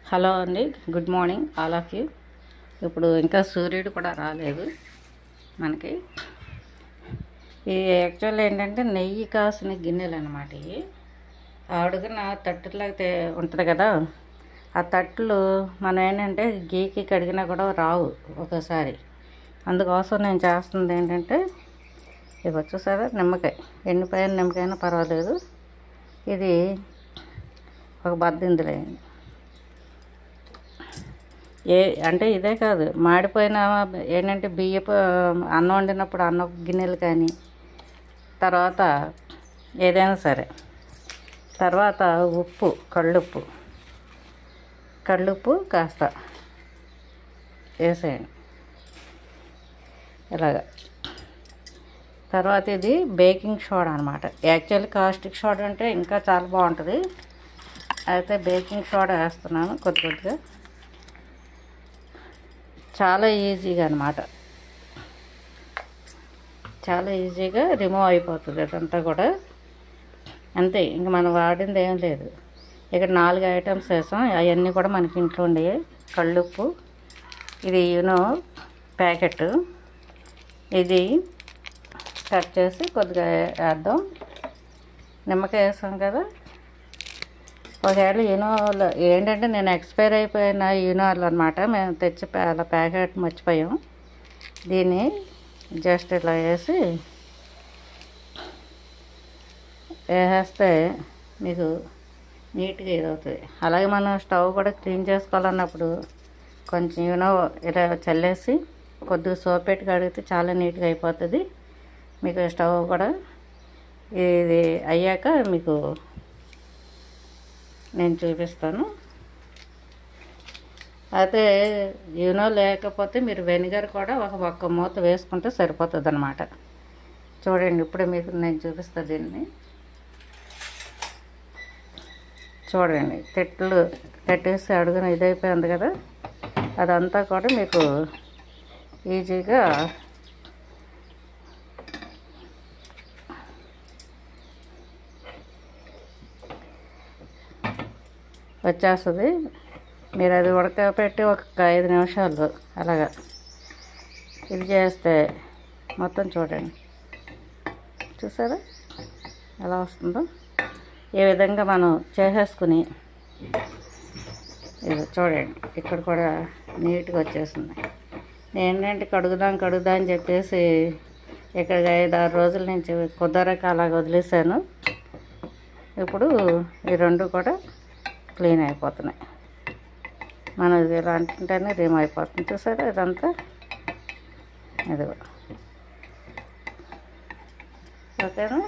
Hello అండి, good morning all of you. ఇప్పుడు ఇంకా సూర్యుడు కూడా రాలేదు మనకి. ఈ యాక్చువల్ ఏంటంటే నెయ్యి కాసిన గిన్నెలు అనమాట. ఇవి అడుగున తట్టులాగా ఉంటుంది కదా, ఆ తట్టులు మనం ఏంటంటే గీకి కడిగినా కూడా రావు ఒకసారి. అందుకోసం నేను చేస్తుంది ఏంటంటే ఇవి వచ్చేసారా నిమ్మకాయ, ఎండిపోయిన నిమ్మకాయనా పర్వాలేదు. ఇది ఒక బద్ద ఇందులో అంటే ఇదే కాదు, మాడిపోయిన ఏంటంటే బియ్యపు అన్నం వండినప్పుడు అన్నం గిన్నెలు కానీ, తర్వాత ఏదైనా సరే, తర్వాత ఉప్పు, కళ్ళుప్పు కాస్త వేసేయండి ఇలాగా. తర్వాత ఇది బేకింగ్ సోడా అనమాట. యాక్చువల్లీ కాస్టిక్ సోడా అంటే ఇంకా చాలా బాగుంటుంది, అయితే బేకింగ్ సోడా వేస్తున్నాను కొద్దిగా. చాలా ఈజీగా అనమాట, చాలా ఈజీగా రిమూవ్ అయిపోతుంది అదంతా కూడా. అంతే, ఇంక మనం వాడింది ఏం లేదు. ఇక్కడ 4 ఐటమ్స్ వేసాం, అవన్నీ కూడా మనకి ఇంట్లో ఉండేవి. కళ్ళుప్పు, ఇది ప్యాకెట్, ఇది కట్ చేసి కొద్దిగా వేద్దాం. నిమ్మకాయ వేసాం కదా. ఒకవేళ యూనోలో ఏంటంటే నేను ఎక్స్పైర్ అయిపోయిన యూనోలు అనమాట, మేము తెచ్చి అలా ప్యాకెట్ మర్చిపోయాం. దీన్ని జస్ట్ ఇలా వేసేస్తే మీకు నీట్గా ఇదవుతుంది. అలాగే మనం స్టవ్ కూడా క్లీన్ చేసుకోవాలన్నప్పుడు కొంచెం ఇలా చల్లేసి కొద్దిగా సోప్ పెట్టి కడిగితే చాలా నీట్గా అయిపోతుంది మీకు స్టవ్ కూడా. ఇది అయ్యాక మీకు నేను చూపిస్తాను. అయితే లేకపోతే మీరు వెనిగర్ కూడా ఒక్క మూత వేసుకుంటే సరిపోతుంది అన్నమాట. చూడండి, ఇప్పుడు మీకు నేను చూపిస్తాను దీన్ని. చూడండి, కట్టేసి అడుగున ఇదైపోయింది కదా, అదంతా కూడా మీకు ఈజీగా వచ్చేస్తుంది. మీరు అది ఉడకపెట్టి ఒక 5 నిమిషాలు అలాగా ఇది చేస్తే మొత్తం చూడండి, చూసారా ఎలా వస్తుందో. ఏ విధంగా మనం చేసేసుకుని ఇది చూడండి, ఇక్కడ కూడా నీట్గా వచ్చేస్తుంది. ఏంటంటే కడుగుదాం అని చెప్పేసి ఇక్కడ 5-6 రోజుల నుంచి కుదరక అలాగ వదిలేసాను. ఇప్పుడు ఈ 2 కూడా క్లీన్ అయిపోతున్నాయి. మనం ఇది ఇలా అంటుంటేనే రిమూవ్ అయిపోతుంది. చూసారా ఇదంతా, ఇది ఓకేనా.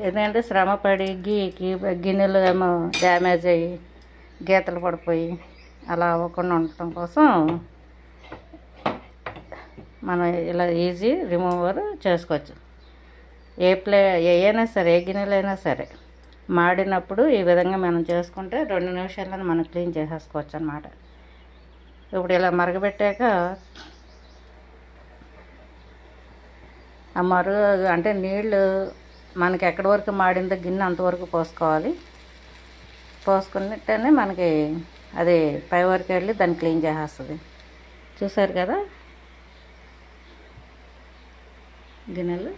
ఏంటంటే శ్రమపడి గిన్నెలు ఏమో డ్యామేజ్ అయ్యి గీతలు పడిపోయి అలా అవ్వకుండా ఉండటం కోసం మనం ఇలా ఈజీ రిమూవర్ చేసుకోవచ్చు. ఏదైనా సరే, ఏ గిన్నెలైనా సరే మాడినప్పుడు ఈ విధంగా మనం చేసుకుంటే 2 నిమిషాలను మనం క్లీన్ చేసేసుకోవచ్చు అన్నమాట. ఇప్పుడు ఇలా మరగబెట్టాక ఆ అంటే నీళ్ళు మనకి ఎక్కడి వరకు మాడిందో గిన్నె అంతవరకు పోసుకోవాలి. పోసుకుంటేనే మనకి అది పై వరకు వెళ్ళి దాన్ని క్లీన్ చేసేస్తుంది. చూసారు కదా గిన్నెలు.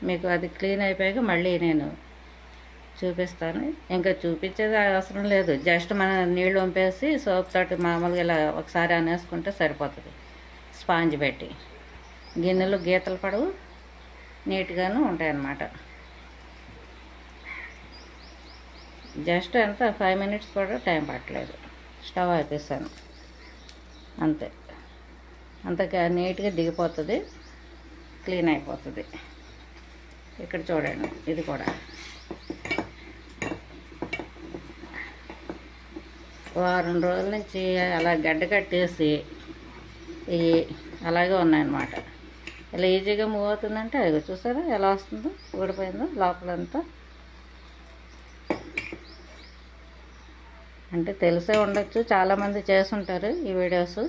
మీకు అది క్లీన్ అయిపోయాక మళ్ళీ నేను చూపిస్తాను. ఇంకా చూపించేది అవసరం లేదు, జస్ట్ మనం నీళ్ళు వంపేసి సోప్ తోటి మామూలుగా ఇలా ఒకసారి అనేసుకుంటే సరిపోతుంది. స్పాంజ్ పెట్టి గిన్నెలు గీతలు పడవు, నీట్గాను ఉంటాయన్నమాట. జస్ట్ ఎంత 5 మినిట్స్ కూడా టైం పట్టలేదు. స్టవ్ ఆపేసాను అంతే, అంతగా నీట్గా దిగిపోతుంది, క్లీన్ అయిపోతుంది. ఇక్కడ చూడండి, ఇది కూడా వారం రోజుల నుంచి అలా గడ్డ కట్టేసి ఇవి అలాగే ఉన్నాయన్నమాట. ఇలా ఈజీగా మూవ్ అవుతుందంటే అది చూసారా ఎలా వస్తుందో, ఊడిపోయిందో లోపలంతా. అంటే తెలిసే ఉండొచ్చు, చాలామంది చేసుంటారు ఈ వీడియోస్,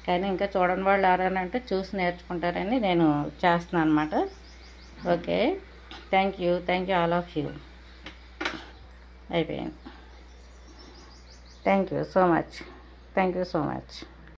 కానీ ఇంకా చూడని వాళ్ళు ఎవరైనా చూసి నేర్చుకుంటారని నేను చేస్తున్నాను అన్నమాట. Okay, thank you all of you. అయిపోయింది. Thank you so much. Thank you so much.